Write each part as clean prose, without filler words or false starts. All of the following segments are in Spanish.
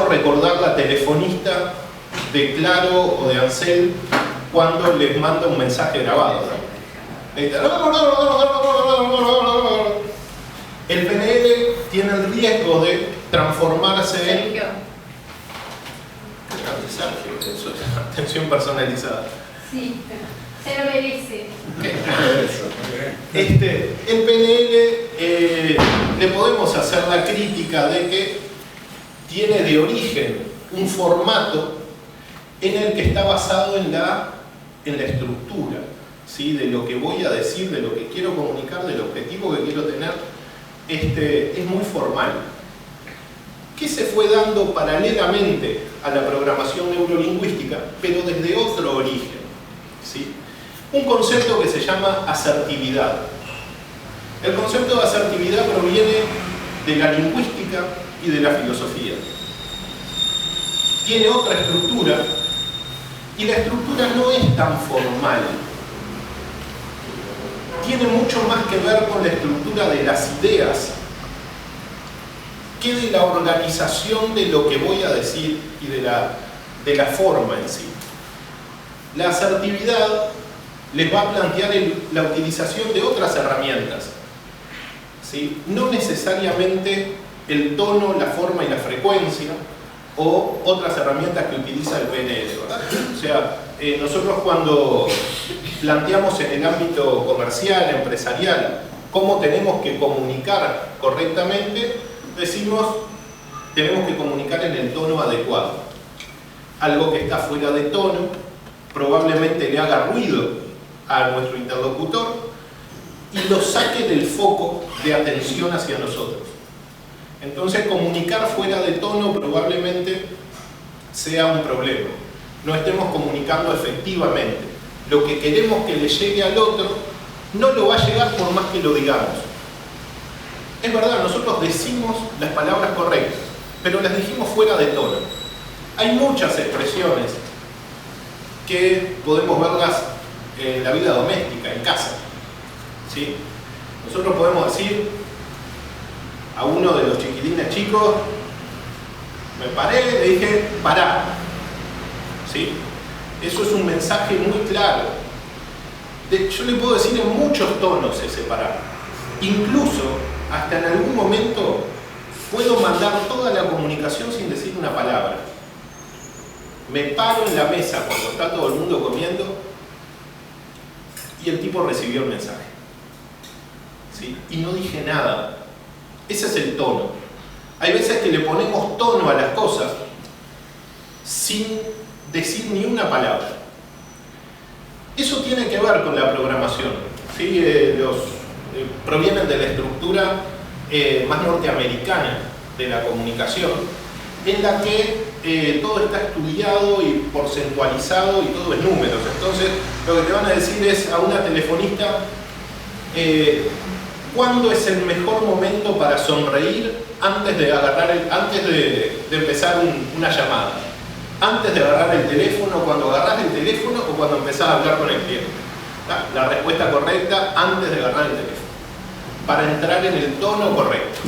hago recordar la telefonista de Claro o de Ansel cuando les manda un mensaje grabado, ¿no? El PNL tiene el riesgo de transformarse en... Sergio, eso es atención personalizada. Sí, se lo merece. El PNL le podemos hacer la crítica de que tiene de origen un formato en el que está basado en la estructura, ¿sí? De lo que voy a decir, de lo que quiero comunicar, del objetivo que quiero tener. Es muy formal. ¿Qué se fue dando paralelamente a la programación neurolingüística, pero desde otro origen? ¿Sí? Un concepto que se llama asertividad. El concepto de asertividad proviene de la lingüística y de la filosofía. Tiene otra estructura, y la estructura no es tan formal. Tiene mucho más que ver con la estructura de las ideas que de la organización de lo que voy a decir y de la forma en sí. La asertividad les va a plantear la utilización de otras herramientas, ¿sí? No necesariamente el tono, la forma y la frecuencia o otras herramientas que utiliza el PNL, ¿verdad? O sea, nosotros cuando planteamos en el ámbito comercial, empresarial, cómo tenemos que comunicar correctamente, decimos, tenemos que comunicar en el tono adecuado. Algo que está fuera de tono probablemente le haga ruido a nuestro interlocutor y lo saque del foco de atención hacia nosotros. Entonces, comunicar fuera de tono probablemente sea un problema. No estemos comunicando efectivamente. Lo que queremos que le llegue al otro no lo va a llegar por más que lo digamos. Es verdad, nosotros decimos las palabras correctas, pero las dijimos fuera de tono. Hay muchas expresiones que podemos verlas en la vida doméstica, en casa, ¿sí? Nosotros podemos decir a uno de los chiquilines chicos, me paré, le dije, pará, ¿sí? Eso es un mensaje muy claro. Yo le puedo decir en muchos tonos ese parar. Incluso, hasta en algún momento, puedo mandar toda la comunicación sin decir una palabra. Me paro en la mesa cuando está todo el mundo comiendo y el tipo recibió el mensaje, ¿sí? Y no dije nada. Ese es el tono. Hay veces que le ponemos tono a las cosas sin decir ni una palabra. Eso tiene que ver con la programación, ¿sí? Provienen de la estructura más norteamericana de la comunicación, en la que todo está estudiado y porcentualizado y todo es números. Entonces, lo que te van a decir es a una telefonista, ¿cuándo es el mejor momento para sonreír antes de empezar una llamada? Antes de agarrar el teléfono, cuando agarras el teléfono o cuando empezás a hablar con el cliente. La respuesta correcta, antes de agarrar el teléfono, para entrar en el tono correcto,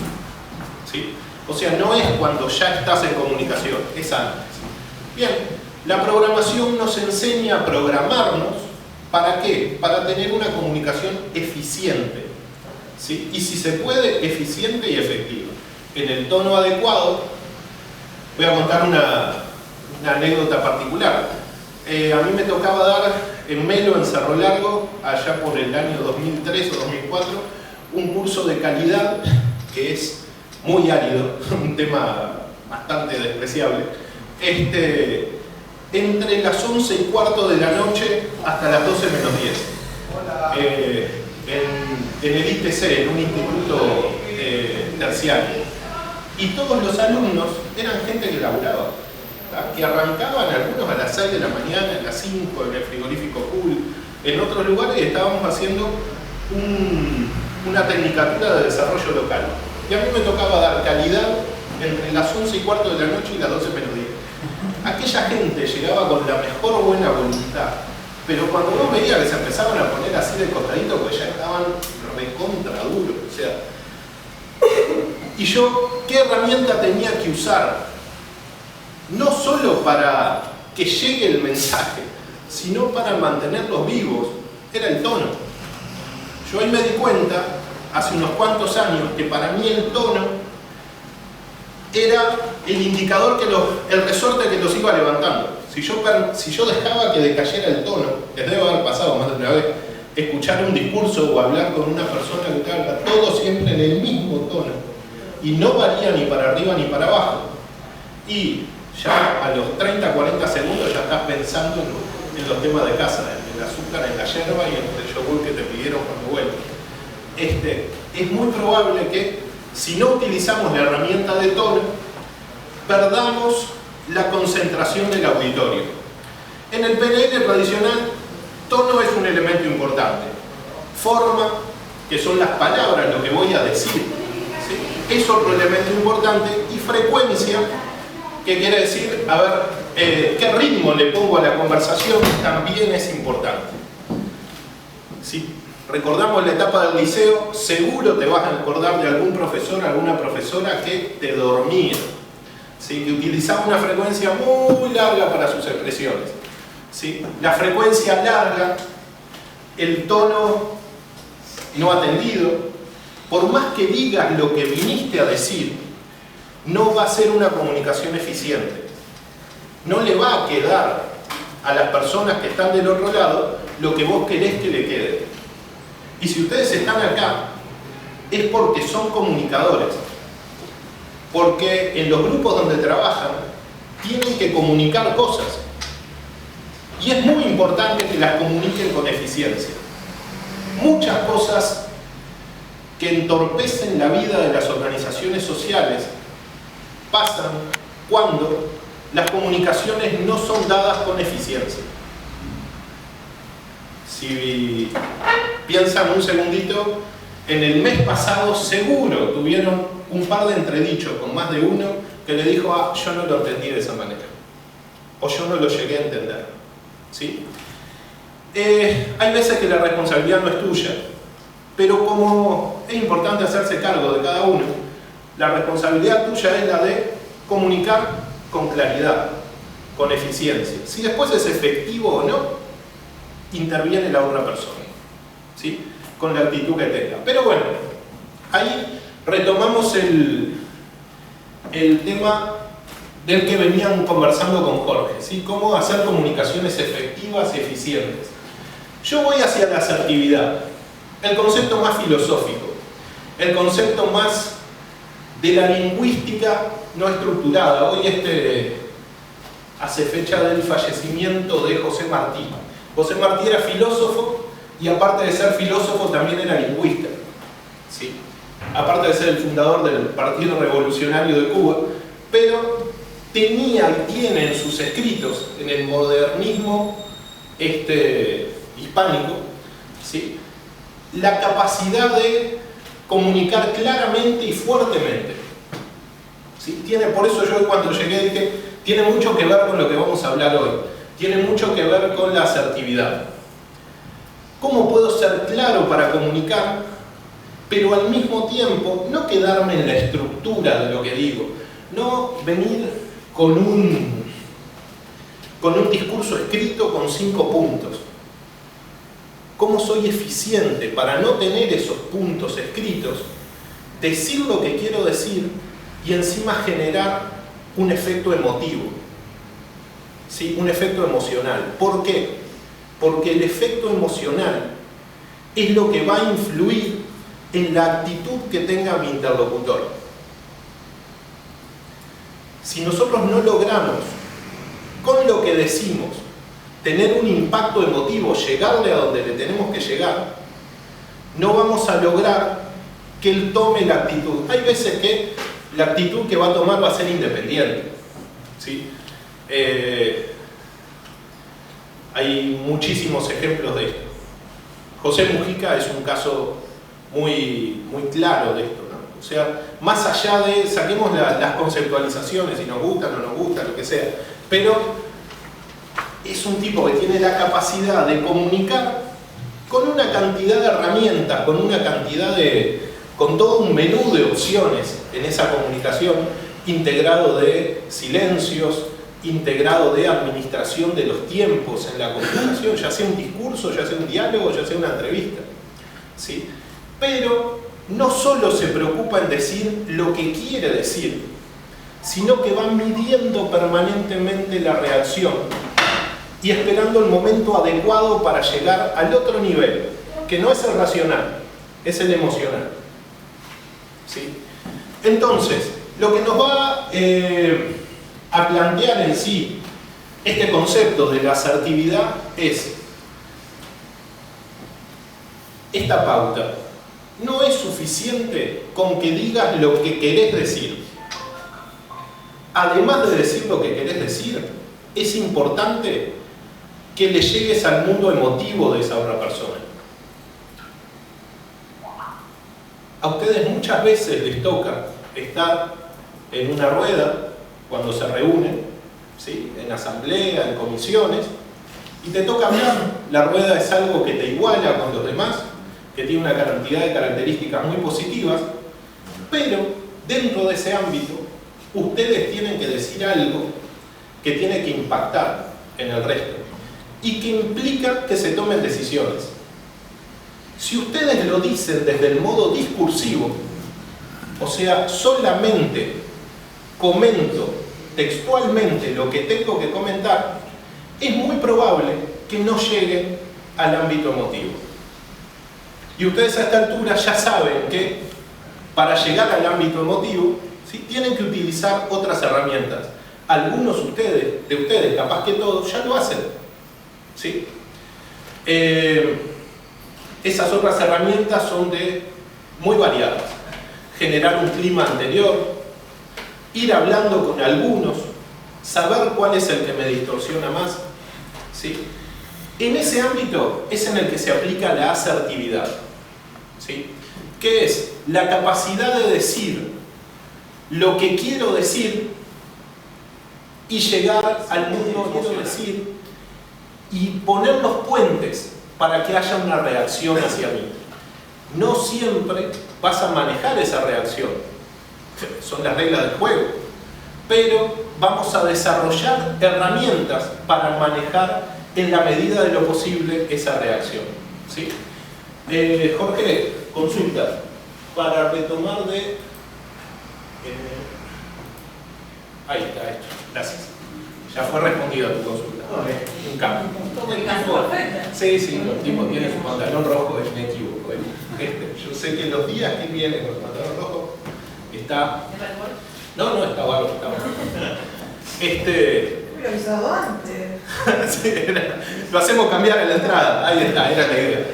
¿sí? O sea, no es cuando ya estás en comunicación, es antes. Bien, la programación nos enseña a programarnos, ¿para qué? Para tener una comunicación eficiente, ¿sí? Y si se puede, eficiente y efectiva. En el tono adecuado, voy a contar una anécdota particular. A mí me tocaba dar en Melo, en Cerro Largo, allá por el año 2003 o 2004, un curso de calidad que es muy árido, un tema bastante despreciable, entre las 11:15 de la noche hasta las 12 menos 10, en el ITC, en un instituto terciario. Y todos los alumnos eran gente que laburaba, que arrancaban algunos a las 6 de la mañana, a las 5 en el frigorífico Cool. En otros lugares estábamos haciendo una tecnicatura de desarrollo local. Y a mí me tocaba dar calidad entre las 11:15 de la noche y las 12 menos 10. Aquella gente llegaba con la mejor buena voluntad, pero cuando vos veías que se empezaban a poner así de costadito, pues ya estaban recontra duros. O sea, y yo, ¿qué herramienta tenía que usar no solo para que llegue el mensaje, sino para mantenerlos vivos, era el tono. Yo ahí me di cuenta, hace unos cuantos años, que para mí el tono era el indicador, el resorte que los iba levantando. Si yo dejaba que decayera el tono, que debe haber pasado más de una vez, escuchar un discurso o hablar con una persona que habla todo siempre en el mismo tono, y no varía ni para arriba ni para abajo, y ya a los 30, 40 segundos ya estás pensando en los temas de casa, en el azúcar, en la yerba y en el yogur que te pidieron cuando vuelves. Es muy probable que, si no utilizamos la herramienta de tono, perdamos la concentración del auditorio. En el PNL tradicional, tono es un elemento importante. Forma, que son las palabras, lo que voy a decir, ¿sí?, es otro elemento importante. Y frecuencia, que quiere decir, a ver, qué ritmo le pongo a la conversación, también es importante. Si recordamos la etapa del liceo, seguro te vas a acordar de algún profesor, alguna profesora que te dormía, ¿sí?, que utilizaba una frecuencia muy larga para sus expresiones, ¿sí? La frecuencia larga, el tono no atendido, por más que digas lo que viniste a decir, no va a ser una comunicación eficiente. No le va a quedar a las personas que están del otro lado lo que vos querés que le quede. Y si ustedes están acá, es porque son comunicadores. Porque en los grupos donde trabajan, tienen que comunicar cosas. Y es muy importante que las comuniquen con eficiencia. Muchas cosas que entorpecen la vida de las organizaciones sociales pasan cuando las comunicaciones no son dadas con eficiencia. Si piensan un segundito, en el mes pasado seguro tuvieron un par de entredichos con más de uno que le dijo: ah, yo no lo entendí de esa manera, o yo no lo llegué a entender, ¿sí? Hay veces que la responsabilidad no es tuya, pero como es importante hacerse cargo de cada uno, la responsabilidad tuya es la de comunicar con claridad, con eficiencia. Si después es efectivo o no, interviene la otra persona, ¿sí?, con la actitud que tenga. Pero bueno, ahí retomamos el tema del que venían conversando con Jorge, ¿sí?, cómo hacer comunicaciones efectivas y eficientes. Yo voy hacia la asertividad, el concepto más filosófico, el concepto más de la lingüística no estructurada. Hoy hace fecha del fallecimiento de José Martí. José Martí era filósofo y, aparte de ser filósofo, también era lingüista, ¿sí?, aparte de ser el fundador del Partido Revolucionario de Cuba, pero tenía y tiene en sus escritos, en el modernismo hispánico, ¿sí?, la capacidad de comunicar claramente y fuertemente, ¿sí? Por eso yo, cuando llegué, dije, tiene mucho que ver con lo que vamos a hablar hoy, tiene mucho que ver con la asertividad. ¿Cómo puedo ser claro para comunicar, pero al mismo tiempo no quedarme en la estructura de lo que digo, no venir con un discurso escrito con 5 puntos? ¿Cómo soy eficiente para no tener esos puntos escritos, decir lo que quiero decir y encima generar un efecto emotivo, ¿sí?, un efecto emocional? ¿Por qué? Porque el efecto emocional es lo que va a influir en la actitud que tenga mi interlocutor. Si nosotros no logramos, con lo que decimos, tener un impacto emotivo, llegarle a donde le tenemos que llegar, no vamos a lograr que él tome la actitud. Hay veces que la actitud que va a tomar va a ser independiente, ¿sí? Hay muchísimos ejemplos de esto. José Mujica es un caso muy, muy claro de esto, ¿no? O sea, más allá de, saquemos las conceptualizaciones, si nos gusta, no nos gusta, lo que sea, pero es un tipo que tiene la capacidad de comunicar con una cantidad de herramientas, con todo un menú de opciones en esa comunicación, integrado de silencios, integrado de administración de los tiempos en la comunicación, ya sea un discurso, ya sea un diálogo, ya sea una entrevista, ¿sí? Pero no solo se preocupa en decir lo que quiere decir, sino que va midiendo permanentemente la reacción y esperando el momento adecuado para llegar al otro nivel, que no es el racional, es el emocional, ¿sí? Entonces, lo que nos va a plantear en sí este concepto de la asertividad es esta pauta. No es suficiente con que digas lo que querés decir. Además de decir lo que querés decir, es importante que le llegues al mundo emotivo de esa otra persona. A ustedes muchas veces les toca estar en una rueda cuando se reúnen, ¿sí? En asamblea, en comisiones, y te toca hablar. La rueda es algo que te iguala con los demás, que tiene una cantidad de características muy positivas, pero dentro de ese ámbito ustedes tienen que decir algo que tiene que impactar en el resto y que implica que se tomen decisiones. Si ustedes lo dicen desde el modo discursivo, o sea, solamente comento textualmente lo que tengo que comentar, es muy probable que no llegue al ámbito emotivo. Y ustedes a esta altura ya saben que para llegar al ámbito emotivo, ¿sí? Tienen que utilizar otras herramientas. Algunos de ustedes, capaz que todos, ya lo hacen, ¿sí? Esas otras herramientas son muy variadas. Generar un clima anterior, ir hablando con algunos, saber cuál es el que me distorsiona más, ¿sí? En ese ámbito es en el que se aplica la asertividad, ¿sí? Que es la capacidad de decir lo que quiero decir y llegar al mundo que quiero decir y poner los puentes para que haya una reacción hacia mí. No siempre vas a manejar esa reacción, son las reglas del juego, pero vamos a desarrollar herramientas para manejar en la medida de lo posible esa reacción, ¿sí? Jorge, consulta, para retomar de... ahí está, hecho, gracias. Ya fue respondida tu consulta. Un cambio. Sí, los tipos tienen su pantalón rojo, es inequívoco. Yo sé que los días que vienen con el pantalón rojo está... No, está bárbaro, está bárbaro. Lo he avisado antes. Sí, lo hacemos cambiar en la entrada. Ahí está, era la idea.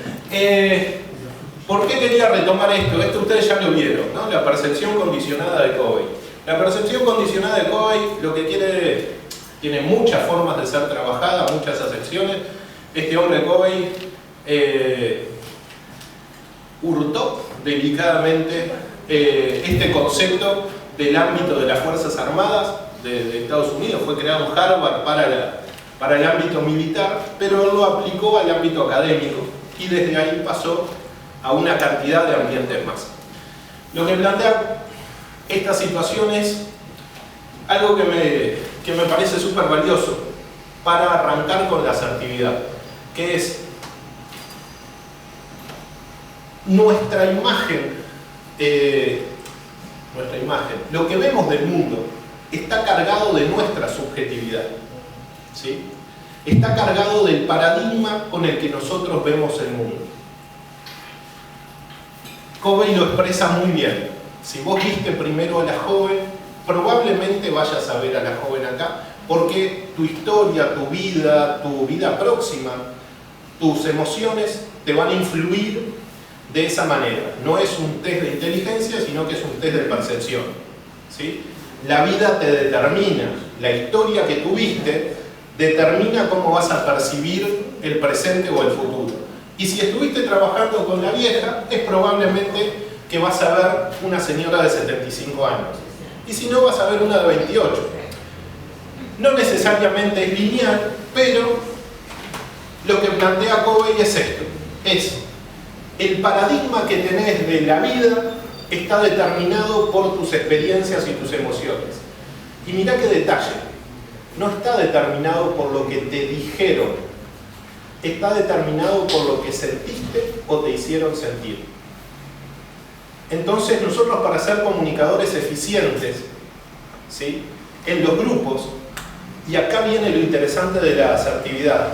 ¿Por qué quería retomar esto? Esto ustedes ya lo vieron, ¿no? La percepción condicionada de Covey. La percepción condicionada de Covey lo que quiere... Tiene muchas formas de ser trabajada, muchas acepciones. Este hombre Covey hurtó delicadamente este concepto del ámbito de las Fuerzas Armadas de Estados Unidos. Fue creado en Harvard para el ámbito militar, pero él lo aplicó al ámbito académico y desde ahí pasó a una cantidad de ambientes más. Lo que plantea esta situación es algo que me parece súper valioso para arrancar con la asertividad, que es nuestra imagen, lo que vemos del mundo está cargado de nuestra subjetividad, ¿sí? Está cargado del paradigma con el que nosotros vemos el mundo. Covey lo expresa muy bien. Si vos viste primero a la joven, probablemente vayas a ver a la joven acá, porque tu historia, tu vida próxima, tus emociones te van a influir de esa manera. No es un test de inteligencia, sino que es un test de percepción, ¿sí? La vida te determina, la historia que tuviste determina cómo vas a percibir el presente o el futuro. Y si estuviste trabajando con la vieja, es probablemente que vas a ver una señora de 75 años. Y si no, vas a ver una de 28. No necesariamente es lineal, pero lo que plantea Covey es esto. Es el paradigma que tenés de la vida está determinado por tus experiencias y tus emociones. Y mirá qué detalle. no está determinado por lo que te dijeron, está determinado por lo que sentiste o te hicieron sentir. Entonces nosotros, para ser comunicadores eficientes, ¿sí?, en los grupos, y acá viene lo interesante de la asertividad,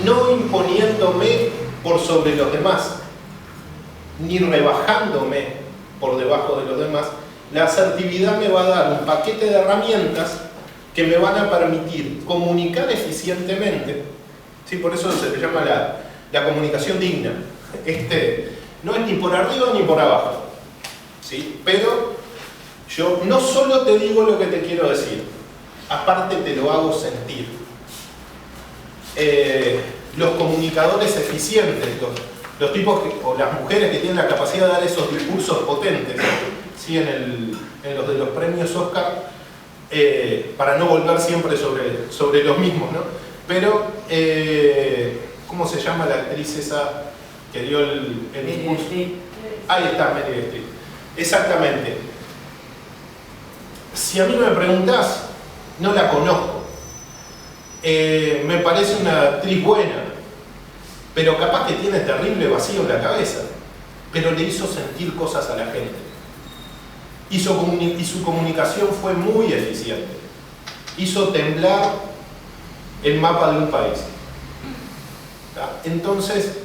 no imponiéndome por sobre los demás, ni rebajándome por debajo de los demás, la asertividad me va a dar un paquete de herramientas que me van a permitir comunicar eficientemente, ¿sí? Por eso se le llama la comunicación digna. No es ni por arriba ni por abajo, ¿sí? Pero yo no solo te digo lo que te quiero decir, aparte te lo hago sentir. Los comunicadores eficientes, los tipos o las mujeres que tienen la capacidad de dar esos discursos potentes, ¿sí?, en los de los premios Oscar, para no volver siempre sobre los mismos, ¿no? Pero, ¿cómo se llama la actriz esa que dio el discurso? Ahí está, Meryl Streep. Exactamente. Si a mí me preguntás, no la conozco. Me parece una actriz buena, pero capaz que tiene terrible vacío en la cabeza, pero le hizo sentir cosas a la gente. Y su comunicación fue muy eficiente. Hizo temblar el mapa de un país. Entonces,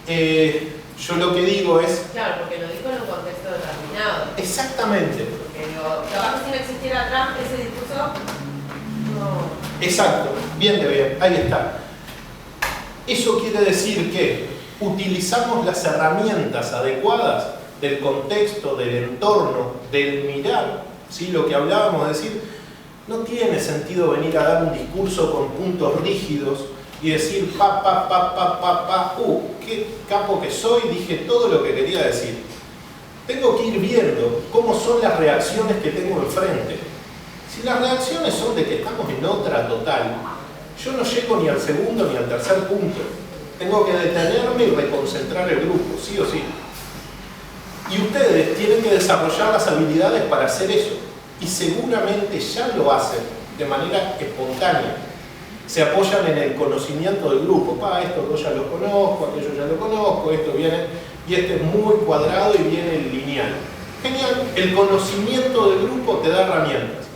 yo lo que digo es... Claro, porque lo dijo en un contexto determinado. Exactamente. Porque digo, capaz que si no existiera Trump, ese discurso... No. Exacto, bien de bien, ahí está. Eso quiere decir que utilizamos las herramientas adecuadas del contexto, del entorno, del mirar, ¿sí? Lo que hablábamos de decir, no tiene sentido venir a dar un discurso con puntos rígidos y decir qué capo que soy, dije todo lo que quería decir. Tengo que ir viendo cómo son las reacciones que tengo enfrente. Si las reacciones son de que estamos en otra total, yo no llego ni al segundo ni al tercer punto. Tengo que detenerme y reconcentrar el grupo, sí o sí. Y ustedes tienen que desarrollar las habilidades para hacer eso. Y seguramente ya lo hacen de manera espontánea. Se apoyan en el conocimiento del grupo. Esto yo ya lo conozco, aquello ya lo conozco, esto viene, y este es muy cuadrado y viene lineal. Genial, el conocimiento del grupo te da herramientas.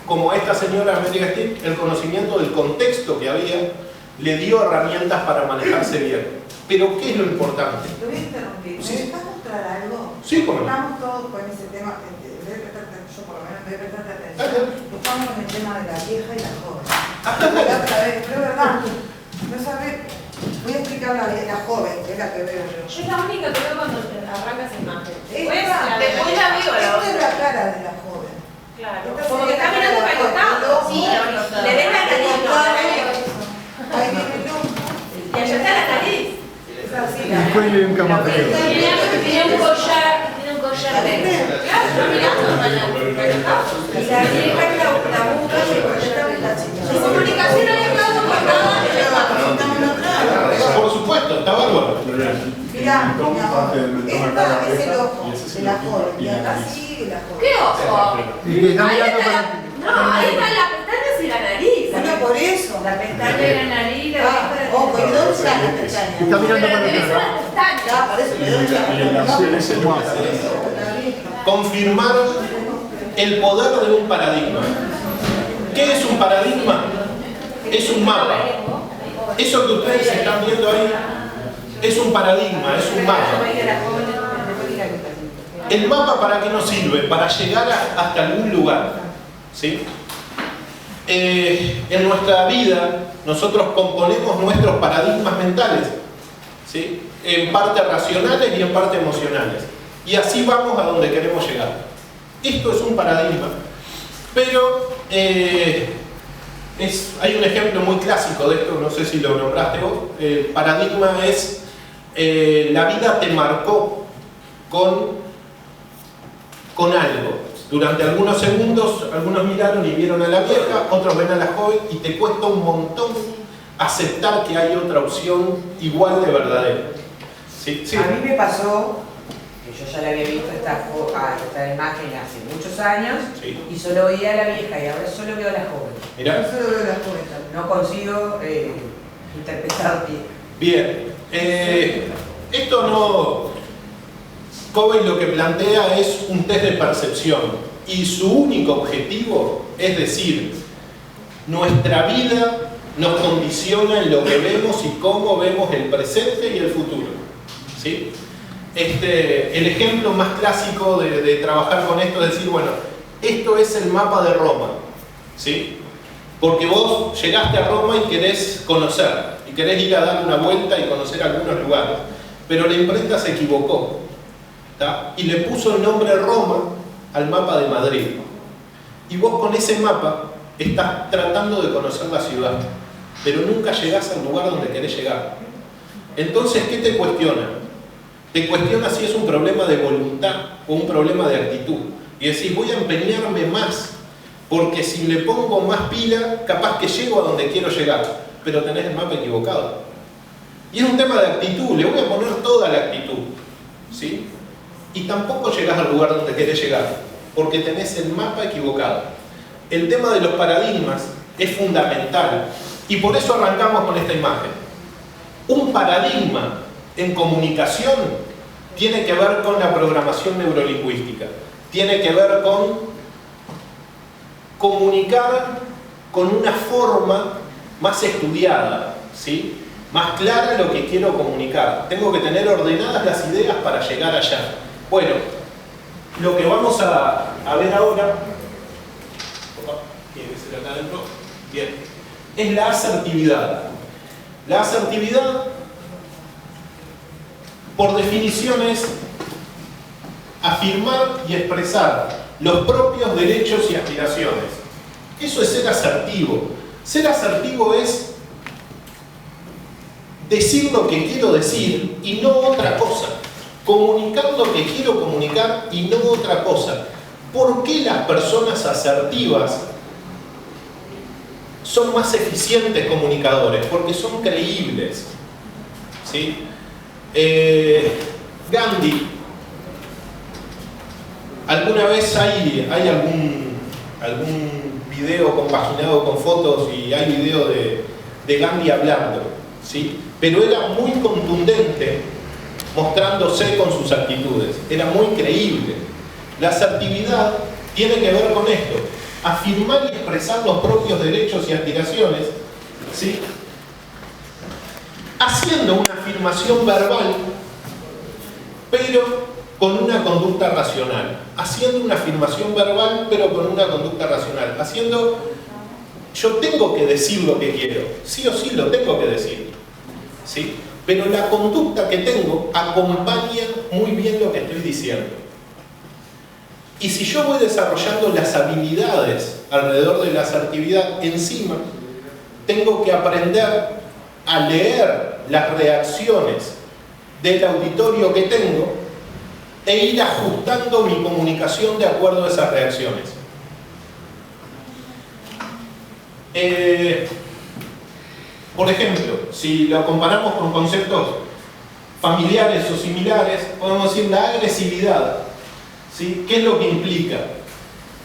Como esta señora Meryl Streep, el conocimiento del contexto que había le dio herramientas para manejarse bien. Pero ¿qué es lo importante? Te voy a interrumpir. Sí. ¿Me dejas mostrar algo? Sí, cómo no. Estamos todos con ese tema, yo por lo menos debe prestarte atención. Estamos con el tema de la vieja y la joven. La otra vez, pero es verdad, no sabes, voy a explicar la joven, que es la que veo yo. Es la única que veo cuando arranca esa imagen. Después la veo la esta otra. es la cara de la joven. Claro, como que está mirando para el costado. Sí, le ven la nariz. Ahí viene el ojo. Y allá está la nariz. Es así. Después le un camafeo. Tiene un collar de... Claro, está mirando para el costado. Y la vieja es la boca y el la chica. La comunicación había quedado cortada en el mapa. Por supuesto, está bárbaro. Mirá, mi amor, esta es el ojo de la joven, y acá sigue la joven. ¿Qué ojo? Y que está Ahí mirando está para... no, ahí están las pestañas y la nariz. Bueno, por eso, la pestaña. de la nariz, la Ojo, ¿y dónde están las pestañas? Está mirando para Debe ser atrás. las pestañas. Ya, por eso, ¿de dónde están? Confirmaron el poder de un paradigma. ¿Qué es un paradigma? Es un mapa. Eso que ustedes están viendo ahí es un paradigma, es un mapa. ¿El mapa para qué nos sirve? Para llegar hasta algún lugar, ¿sí? En nuestra vida nosotros componemos nuestros paradigmas mentales, ¿sí? En parte racionales y en parte emocionales. Y así vamos a donde queremos llegar. Esto es un paradigma, pero hay un ejemplo muy clásico de esto, no sé si lo nombraste vos. El paradigma es la vida te marcó con algo. Durante algunos segundos, algunos miraron y vieron a la vieja, otros ven a la joven y te cuesta un montón aceptar que hay otra opción igual de verdadera. ¿Sí? Sí. A mí me pasó, yo ya la había visto esta imagen hace muchos años, Sí. y solo veía a la vieja y ahora solo veo a la joven. Mirá. Yo solo veo las jóvenes. No consigo interpretar bien. Bien. Esto no... Covey lo que plantea es un test de percepción y su único objetivo es decir, nuestra vida nos condiciona en lo que vemos y cómo vemos el presente y el futuro. ¿Sí? El ejemplo más clásico de trabajar con esto es decir, bueno, esto es el mapa de Roma. ¿Sí? Porque vos llegaste a Roma y querés conocer, y querés ir a dar una vuelta y conocer algunos lugares. Pero la imprenta se equivocó, ¿tá? Y le puso el nombre Roma al mapa de Madrid. Y vos con ese mapa estás tratando de conocer la ciudad, pero nunca llegás al lugar donde querés llegar. Entonces, ¿qué te cuestiona? Te cuestiona si es un problema de voluntad o un problema de actitud. Y decís, voy a empeñarme más, porque si le pongo más pila, capaz que llego a donde quiero llegar, pero tenés el mapa equivocado. Y es un tema de actitud, le voy a poner toda la actitud, ¿sí? Y tampoco llegás al lugar donde querés llegar, porque tenés el mapa equivocado. El tema de los paradigmas es fundamental, y por eso arrancamos con esta imagen. Un paradigma en comunicación tiene que ver con la programación neurolingüística, tiene que ver con comunicar con una forma más estudiada, ¿sí? Más clara lo que quiero comunicar. Tengo que tener ordenadas las ideas para llegar allá. Bueno, lo que vamos a ver ahora, ¿tiene que ser acá adentro? Bien, es la asertividad. La asertividad, por definición, es afirmar y expresar los propios derechos y aspiraciones. Eso es ser asertivo. Ser asertivo es decir lo que quiero decir y no otra cosa. Comunicar lo que quiero comunicar y no otra cosa. ¿Por qué las personas asertivas son más eficientes comunicadores? Porque son creíbles. ¿Sí? Gandhi, ¿alguna vez hay algún video compaginado con fotos y hay video de Gandhi hablando? ¿Sí? Pero era muy contundente mostrándose con sus actitudes, era muy creíble. La asertividad tiene que ver con esto, afirmar y expresar los propios derechos y aspiraciones, ¿sí? Haciendo una afirmación verbal, pero con una conducta racional. Haciendo una afirmación verbal, pero con una conducta racional. Yo tengo que decir lo que quiero, sí o sí lo tengo que decir, ¿sí? Pero la conducta que tengo acompaña muy bien lo que estoy diciendo. Y si yo voy desarrollando las habilidades alrededor de la asertividad, encima tengo que aprender a leer las reacciones del auditorio que tengo e ir ajustando mi comunicación de acuerdo a esas reacciones. Por ejemplo, si lo comparamos con conceptos familiares o similares, podemos decir la agresividad, ¿sí? ¿Qué es lo que implica?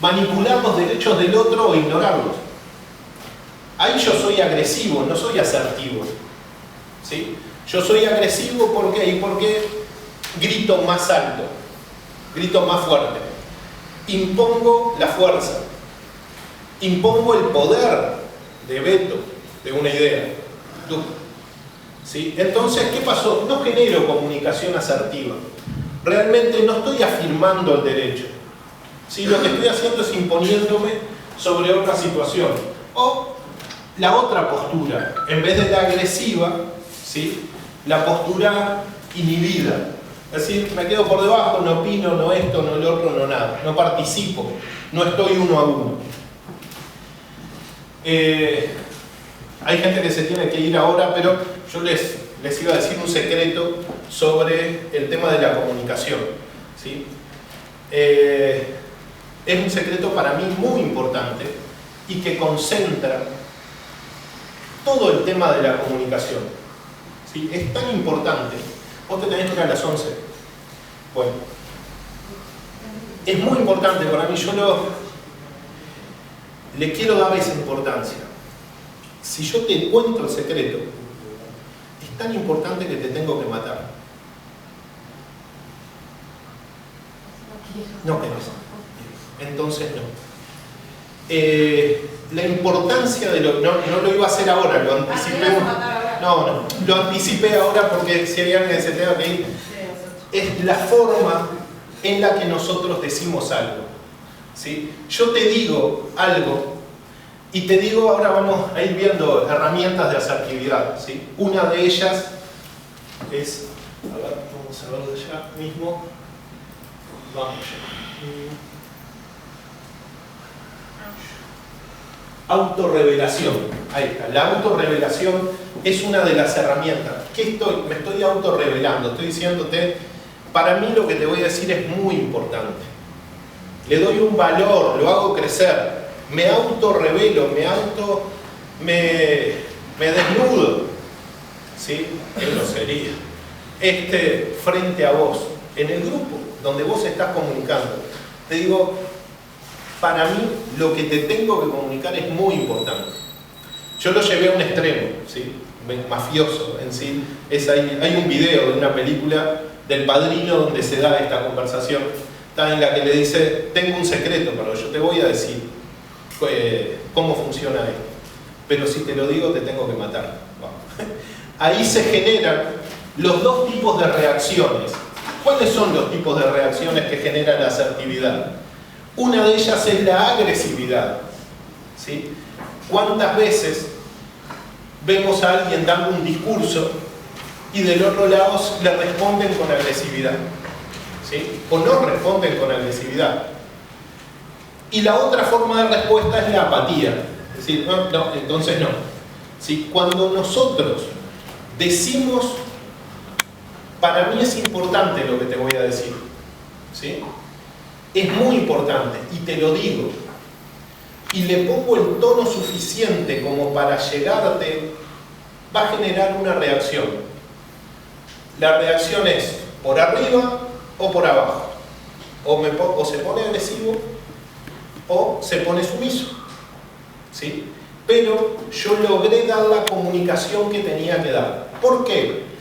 Manipular los derechos del otro o ignorarlos. Ahí yo soy agresivo, no soy asertivo, ¿sí? Yo soy agresivo, ¿por qué? Porque grito más alto, grito más fuerte, impongo la fuerza, impongo el poder de veto de una idea. ¿Sí? Entonces, ¿qué pasó? No genero comunicación asertiva. Realmente no estoy afirmando el derecho. ¿Sí? Lo que estoy haciendo es imponiéndome sobre otra situación. O la otra postura, en vez de la agresiva, ¿sí? La postura inhibida. Es decir, me quedo por debajo, no opino, no esto, no lo otro, no nada. No participo, no estoy uno a uno. Hay gente que se tiene que ir ahora, pero yo les iba a decir un secreto sobre el tema de la comunicación, ¿sí? Es un secreto para mí muy importante y que concentra todo el tema de la comunicación, ¿sí? Es tan importante. Vos te tenés que ir a las 11. Bueno, es muy importante para mí, le quiero dar esa importancia. Si yo te cuento el secreto, es tan importante que te tengo que matar. No querés. Entonces no. La importancia de no lo iba a hacer ahora, lo anticipé. No, lo anticipé ahora porque si hay alguien que se tenga que ir, es la forma en la que nosotros decimos algo. ¿Sí? Yo te digo algo y te digo, ahora vamos a ir viendo herramientas de asertividad. ¿Sí? Una de ellas es, a ver, vamos a verlo ya mismo. Vamos ya. Autorrevelación. Ahí está. La autorrevelación es una de las herramientas. Me estoy autorrevelando, estoy diciéndote, para mí lo que te voy a decir es muy importante. Le doy un valor, lo hago crecer, me autorrevelo, me desnudo. ¿Sí? Qué grosería. Frente a vos, en el grupo donde vos estás comunicando. Te digo, para mí lo que te tengo que comunicar es muy importante. Yo lo llevé a un extremo, ¿sí? Mafioso en sí. Hay un video de una película del Padrino donde se da esta conversación, en la que le dice, tengo un secreto para vos, yo te voy a decir cómo funciona esto, pero si te lo digo te tengo que matar. Bueno. Ahí se generan los dos tipos de reacciones. ¿Cuáles son los tipos de reacciones que generan la asertividad? Una de ellas es la agresividad. ¿Sí? ¿Cuántas veces vemos a alguien dando un discurso y del otro lado le responden con agresividad? ¿Sí? O no responden con agresividad. Y la otra forma de respuesta es la apatía. Es decir, no, entonces no. ¿Sí? Cuando nosotros decimos, para mí es importante lo que te voy a decir. ¿Sí? Es muy importante y te lo digo. Y le pongo el tono suficiente como para llegarte, va a generar una reacción. La reacción es por arriba o por abajo. O se pone agresivo o se pone sumiso. ¿Sí? Pero yo logré dar la comunicación que tenía que dar. ¿Por qué?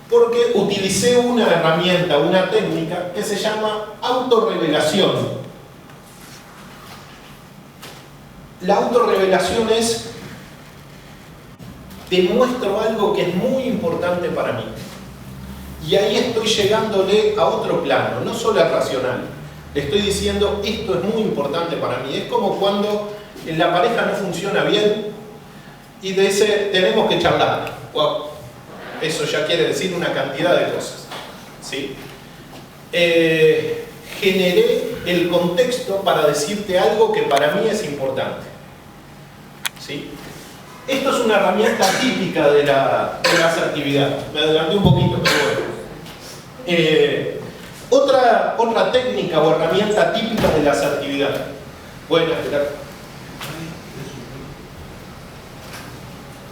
Porque utilicé una herramienta, una técnica que se llama autorrevelación. La autorrevelación es, te muestro algo que es muy importante para mí. Y ahí estoy llegándole a otro plano, no solo al racional. Le estoy diciendo, esto es muy importante para mí. Es como cuando en la pareja no funciona bien y dice, tenemos que charlar. Wow. Eso ya quiere decir una cantidad de cosas. ¿Sí? Generé el contexto para decirte algo que para mí es importante. ¿Sí? Esto es una herramienta típica de la asertividad. Me adelanté un poquito, pero bueno. Otra técnica o herramienta típica de la asertividad. Bueno, esperar.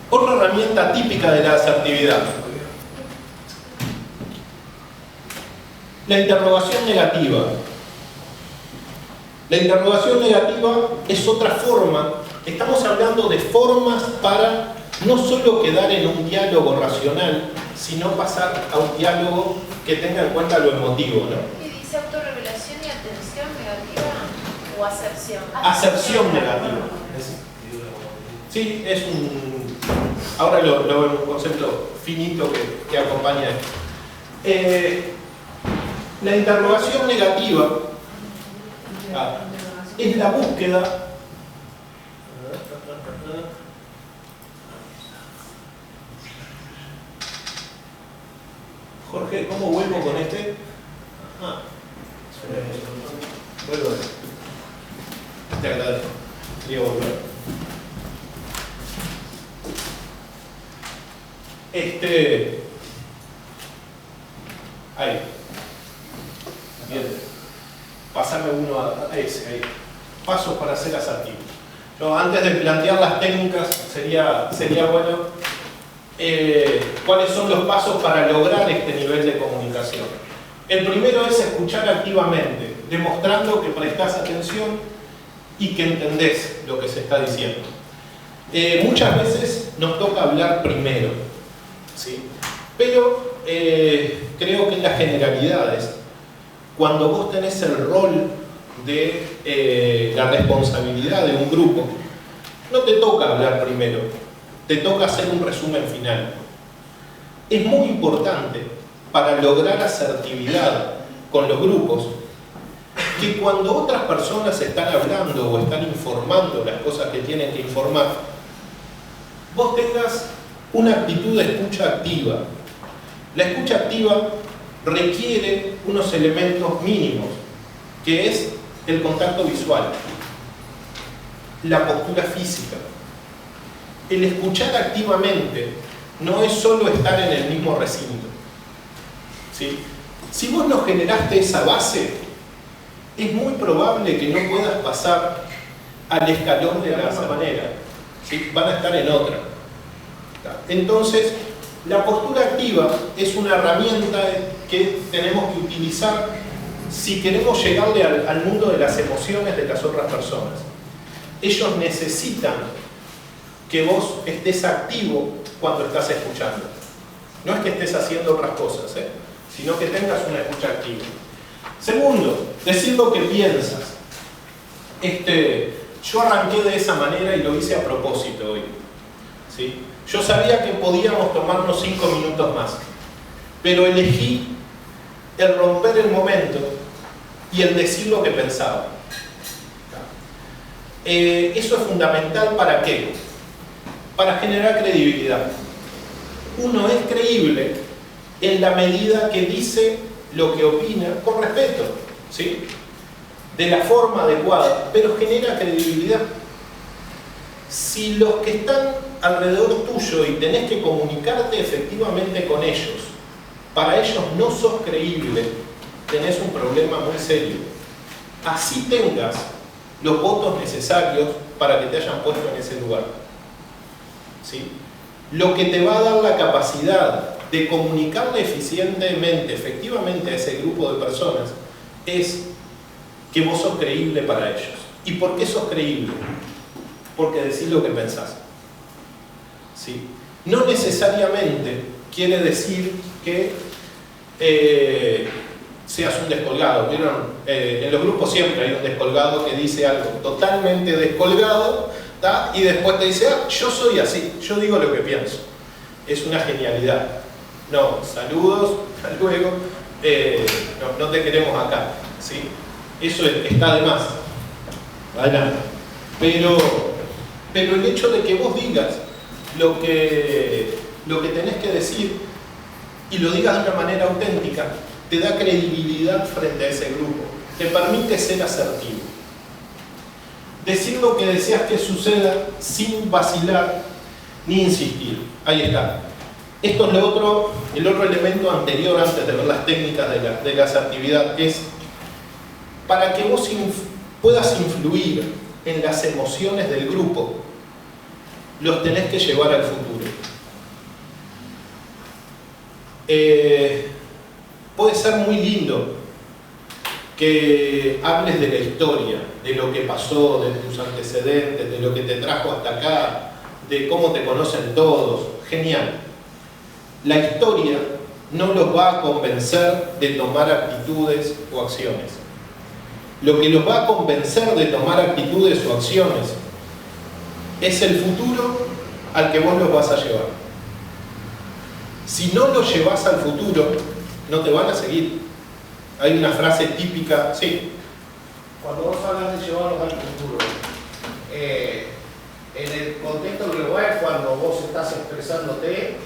Otra herramienta típica de la asertividad. La interrogación negativa. La interrogación negativa es otra forma. Estamos hablando de formas para no solo quedar en un diálogo racional, sino pasar a un diálogo que tenga en cuenta lo emotivo, ¿no? ¿Y dice autorrevelación y atención negativa o aserción? Aserción negativa. Sí, es un... Ahora lo veo un concepto finito que acompaña esto. La interrogación negativa es la búsqueda Jorge, ¿cómo vuelvo con este? Vuelvo. Te agradezco. Quería volver. Ahí. Bien. Pasarme uno a ese, ahí. Pasos para ser asertivo. Antes de plantear las técnicas, sería bueno cuáles son los pasos para lograr este nivel de comunicación. El primero es escuchar activamente. demostrando que prestás atención y que entendés lo que se está diciendo. Muchas veces nos toca hablar primero, ¿sí? Pero creo que en las generalidades, cuando vos tenés el rol de la responsabilidad de un grupo, no te toca hablar primero, te toca hacer un resumen final. Es muy importante para lograr asertividad con los grupos que cuando otras personas están hablando o están informando las cosas que tienen que informar, vos tengas una actitud de escucha activa. La escucha activa requiere unos elementos mínimos, que es el contacto visual, la postura física. El escuchar activamente no es solo estar en el mismo recinto, ¿sí? Si vos no generaste esa base, es muy probable que no puedas pasar al escalón de la misma manera, ¿sí? Van a estar en otra. Entonces, la postura activa es una herramienta que tenemos que utilizar si queremos llegarle al mundo de las emociones de las otras personas. Ellos necesitan que vos estés activo cuando estás escuchando. No es que estés haciendo otras cosas, sino que tengas una escucha activa. Segundo, decir lo que piensas. Yo arranqué de esa manera y lo hice a propósito hoy, ¿sí? Yo sabía que podíamos tomarnos 5 minutos más, pero elegí el romper el momento y el decir lo que pensaba. Eso es fundamental. ¿Para qué? Para generar credibilidad. Uno es creíble en la medida que dice lo que opina con respeto, ¿sí? De la forma adecuada, pero genera credibilidad. Si los que están alrededor tuyo y tenés que comunicarte efectivamente con ellos, para ellos no sos creíble, tenés un problema muy serio. Así tengas los votos necesarios para que te hayan puesto en ese lugar, ¿sí? Lo que te va a dar la capacidad de comunicarle eficientemente, efectivamente a ese grupo de personas, es que vos sos creíble para ellos. ¿Y por qué sos creíble? Porque decís lo que pensás, ¿sí? No necesariamente quiere decir que seas un descolgado. ¿Vieron? En los grupos siempre hay un descolgado que dice algo totalmente descolgado, ¿tá? Y después te dice, yo soy así, yo digo lo que pienso. Es una genialidad. No, saludos, hasta luego, no te queremos acá, ¿sí? Eso está de más. Adelante. Pero el hecho de que vos digas lo que tenés que decir y lo digas de una manera auténtica, te da credibilidad frente a ese grupo, te permite ser asertivo. Decir lo que deseas que suceda sin vacilar ni insistir. Ahí está. Esto es el otro elemento anterior, antes de ver las técnicas de la asertividad, es para que vos puedas influir en las emociones del grupo, los tenés que llevar al futuro. Puede ser muy lindo que hables de la historia, de lo que pasó, de tus antecedentes, de lo que te trajo hasta acá, de cómo te conocen todos. Genial. La historia no los va a convencer de tomar actitudes o acciones. Lo que los va a convencer de tomar actitudes o acciones es el futuro al que vos los vas a llevar. Si no los llevas al futuro, no te van a seguir. Hay una frase típica, sí. Cuando vos hablas de llevarlos al futuro, en el contexto global es cuando vos estás expresándote,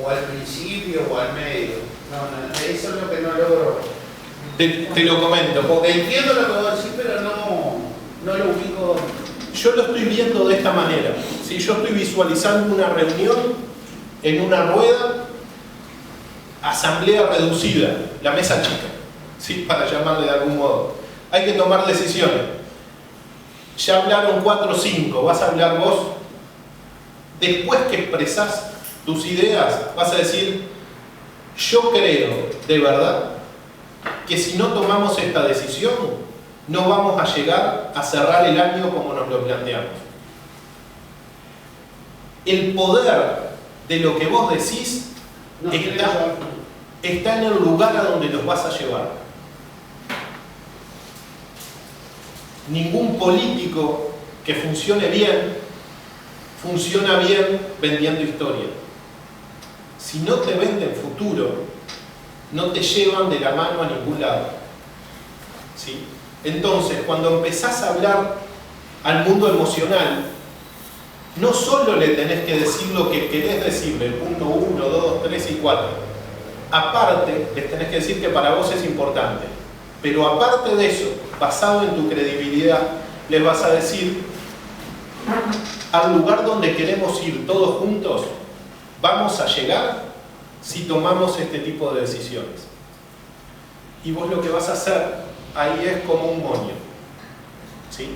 o al principio o al medio. No, eso es lo que no logro. Te lo comento. Porque entiendo lo que vos decís, pero no lo ubico. Yo lo estoy viendo de esta manera. ¿Sí? Yo estoy visualizando una reunión en una rueda, asamblea reducida, la mesa chica, ¿sí? Para llamarle de algún modo. Hay que tomar decisiones. Ya hablaron 4 o 5, vas a hablar vos. Después que expresás tus ideas, vas a decir, yo creo de verdad que si no tomamos esta decisión, no vamos a llegar a cerrar el año como nos lo planteamos. El poder de lo que vos decís está en el lugar a donde los vas a llevar. Ningún político que funcione bien, funciona bien vendiendo historia. Si no te venden futuro, no te llevan de la mano a ningún lado. ¿Sí? Entonces, cuando empezás a hablar al mundo emocional, no solo le tenés que decir lo que querés decirle, el punto 1, 2, 3 y 4. Aparte, les tenés que decir que para vos es importante. Pero aparte de eso, basado en tu credibilidad, les vas a decir: al lugar donde queremos ir todos juntos, vamos a llegar si tomamos este tipo de decisiones. Y vos lo que vas a hacer ahí es como un moño. ¿Sí?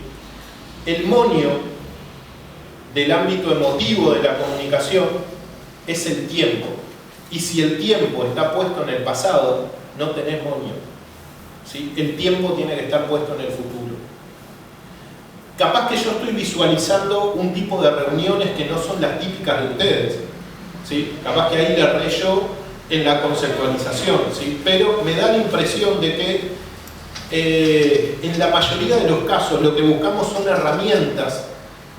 El moño del ámbito emotivo de la comunicación es el tiempo. Y si el tiempo está puesto en el pasado, no tenés moño. ¿Sí? El tiempo tiene que estar puesto en el futuro. Capaz que yo estoy visualizando un tipo de reuniones que no son las típicas de ustedes. ¿Sí? Capaz que ahí le erré yo en la conceptualización. ¿Sí? Pero me da la impresión de que en la mayoría de los casos lo que buscamos son herramientas,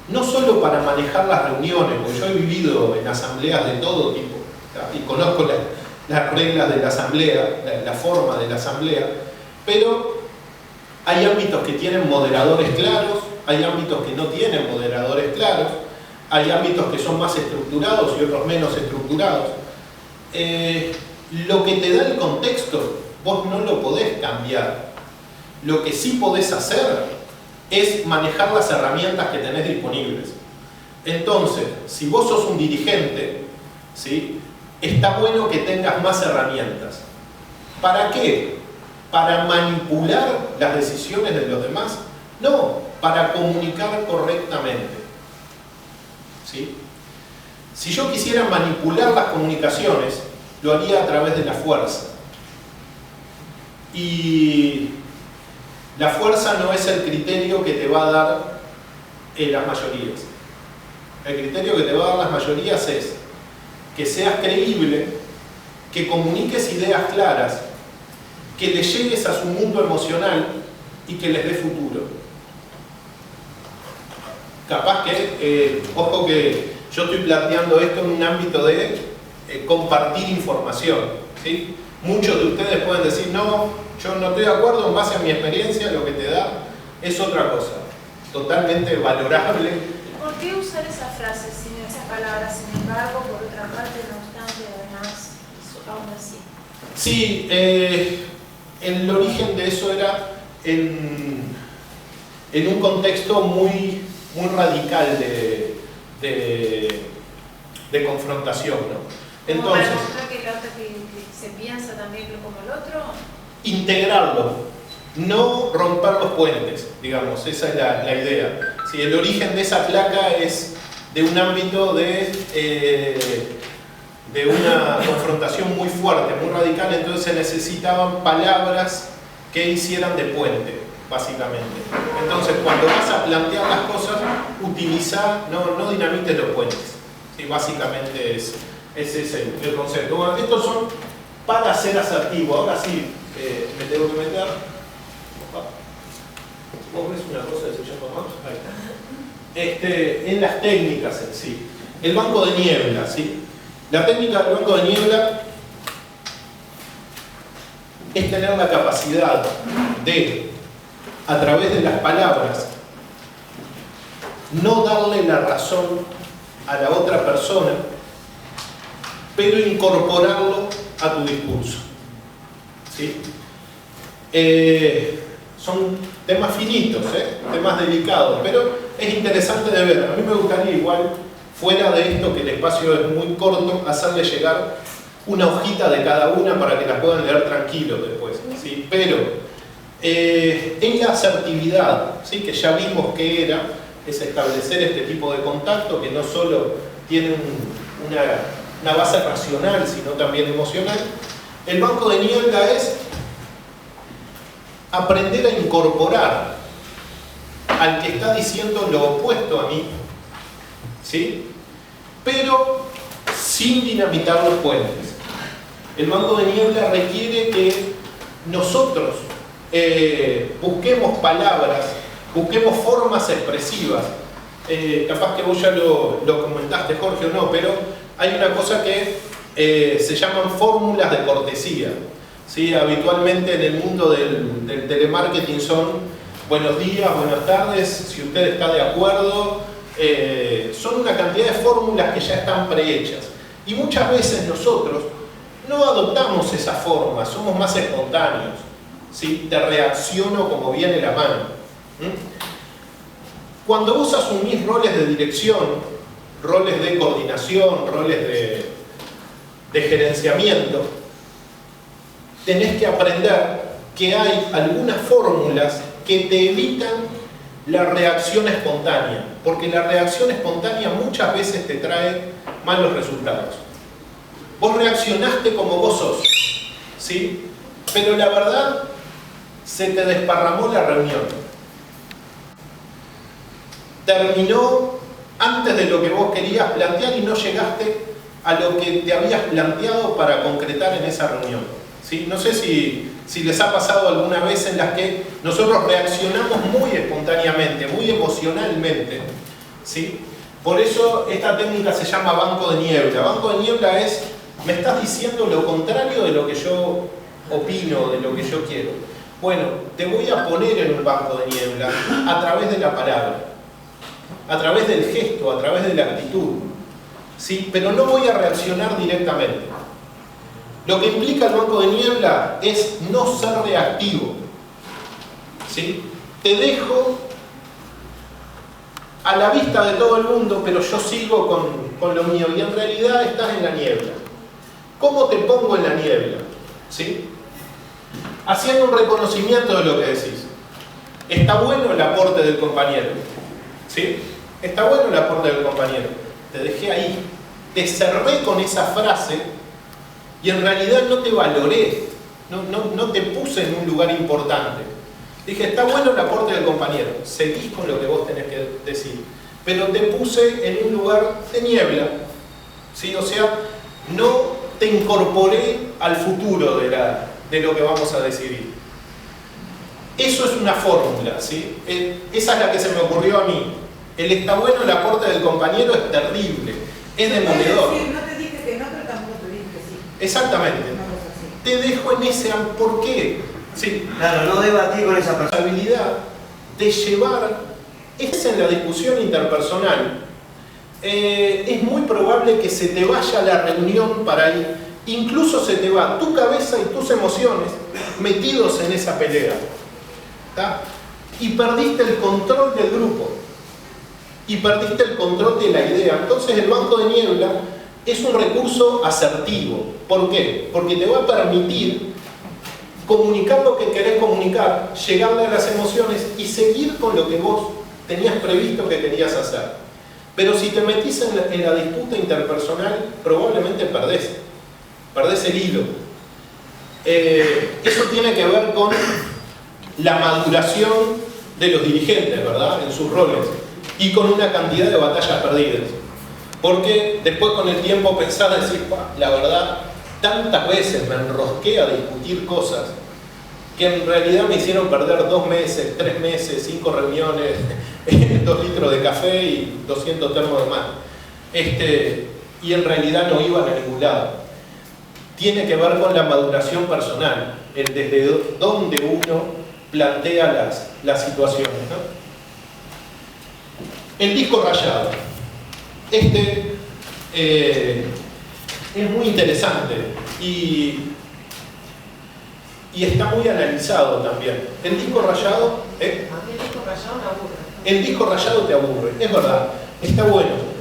no solo para manejar las reuniones, porque yo he vivido en asambleas de todo tipo, y conozco las reglas de la asamblea, la forma de la asamblea, pero hay ámbitos que tienen moderadores claros, hay ámbitos que no tienen moderadores claros, hay ámbitos que son más estructurados y otros menos estructurados. Lo que te da el contexto, vos no lo podés cambiar. Lo que sí podés hacer es manejar las herramientas que tenés disponibles. Entonces, si vos sos un dirigente, ¿sí?, está bueno que tengas más herramientas. ¿Para qué? ¿Para manipular las decisiones de los demás? No, para comunicar correctamente. ¿Sí? Si yo quisiera manipular las comunicaciones, lo haría a través de la fuerza. Y la fuerza no es el criterio que te va a dar las mayorías. El criterio que te va a dar las mayorías es que seas creíble, que comuniques ideas claras, que le llegues a su mundo emocional y que les dé futuro. Capaz que, ojo que yo estoy planteando esto en un ámbito de compartir información, ¿sí? Muchos de ustedes pueden decir: no, yo no estoy de acuerdo, en base a mi experiencia lo que te da es otra cosa, totalmente valorable. ¿Por qué usar esa frase, sin esas palabras, sin embargo, por otra parte, no obstante, además, aún así? Sí, el origen de eso era en un contexto muy radical de confrontación, ¿no? Entonces, ¿para mostrar que el otro que se piensa también como el otro? Integrarlo, no romper los puentes, digamos, esa es la idea. Sí, el origen de esa placa es de un ámbito de una confrontación muy fuerte, muy radical, entonces se necesitaban palabras que hicieran de puente, básicamente. Entonces, cuando vas a plantear las cosas, utiliza, no dinamites los puentes. Sí, básicamente ese es el concepto. Bueno, estos son para ser asertivo. Ahora sí, me tengo que meter. ¿Vos ves una cosa que se llama más? Ahí está. En las técnicas en sí. El banco de niebla, ¿sí? La técnica del banco de niebla es tener la capacidad de, a través de las palabras, no darle la razón a la otra persona, pero incorporarlo a tu discurso. ¿Sí? Son temas finitos, temas delicados, pero es interesante de ver. A mí me gustaría igual, fuera de esto, que el espacio es muy corto, hacerle llegar una hojita de cada una para que la puedan leer tranquilos después, ¿sí? Pero en la asertividad, ¿sí?, que ya vimos que era, es establecer este tipo de contacto que no solo tiene una base racional, sino también emocional. El banco de niebla es aprender a incorporar al que está diciendo lo opuesto a mí, ¿sí? Pero sin dinamitar los puentes. El banco de niebla requiere que nosotros busquemos palabras, busquemos formas expresivas. Capaz que vos ya lo comentaste, Jorge, o no, pero hay una cosa que se llaman fórmulas de cortesía, ¿sí? Habitualmente en el mundo del telemarketing son buenos días, buenas tardes, si usted está de acuerdo. Son una cantidad de fórmulas que ya están prehechas. Y muchas veces nosotros no adoptamos esa forma, somos más espontáneos, ¿sí? Te reacciono como viene la mano. Cuando vos asumís roles de dirección, roles de coordinación, roles de gerenciamiento, tenés que aprender que hay algunas fórmulas que te evitan la reacción espontánea, porque la reacción espontánea muchas veces te trae malos resultados. Vos reaccionaste como vos sos, ¿sí? Pero la verdad, se te desparramó la reunión. Terminó antes de lo que vos querías plantear y no llegaste a lo que te habías planteado para concretar en esa reunión, ¿sí? No sé si les ha pasado alguna vez en las que nosotros reaccionamos muy espontáneamente, muy emocionalmente, ¿sí? Por eso esta técnica se llama banco de niebla. Banco de niebla es, me estás diciendo lo contrario de lo que yo opino, de lo que yo quiero. Bueno, te voy a poner en un banco de niebla a través de la palabra, a través del gesto, a través de la actitud, ¿sí? Pero no voy a reaccionar directamente. Lo que implica el banco de niebla es no ser reactivo, ¿sí? Te dejo a la vista de todo el mundo, pero yo sigo con lo mío y en realidad estás en la niebla. ¿Cómo te pongo en la niebla? ¿Sí? Haciendo un reconocimiento de lo que decís. Está bueno el aporte del compañero, ¿sí? Está bueno el aporte del compañero. Te dejé ahí. Te cerré con esa frase y en realidad no te valoré. No te puse en un lugar importante. Dije, está bueno el aporte del compañero. Seguís con lo que vos tenés que decir. Pero te puse en un lugar de niebla, ¿sí? O sea, no te incorporé al futuro de lo que vamos a decidir. Eso es una fórmula, ¿sí? Esa es la que se me ocurrió a mí. El está bueno, el aporte del compañero es terrible, es demoledor. Sí, no te dije que no, pero tampoco te dije que sí. Exactamente. Te dejo en ese ¿por qué? Sí. Claro, no debatir con esa persona. La habilidad de llevar, es en la discusión interpersonal, es muy probable que se te vaya la reunión para ahí. Incluso se te va tu cabeza y tus emociones metidos en esa pelea. ¿Tá? Y perdiste el control del grupo. Y perdiste el control de la idea. Entonces el banco de niebla es un recurso asertivo. ¿Por qué? Porque te va a permitir comunicar lo que querés comunicar, llegarle a las emociones y seguir con lo que vos tenías previsto que querías hacer. Pero si te metís en la disputa interpersonal, probablemente perdés el hilo. Eso tiene que ver con la maduración de los dirigentes, ¿verdad? En sus roles. Y con una cantidad de batallas perdidas. Porque después con el tiempo pensás, decir, la verdad, tantas veces me enrosqué a discutir cosas que en realidad me hicieron perder 2 meses, 3 meses, 5 reuniones, 2 litros de café y 200 termos de mate. Y en realidad no iban a ningún lado. Tiene que ver con la maduración personal, el desde dónde uno plantea las situaciones, ¿no? El disco rayado. Es muy interesante y está muy analizado también. El disco rayado... A mí el disco rayado me aburre. El disco rayado te aburre, es verdad, está bueno.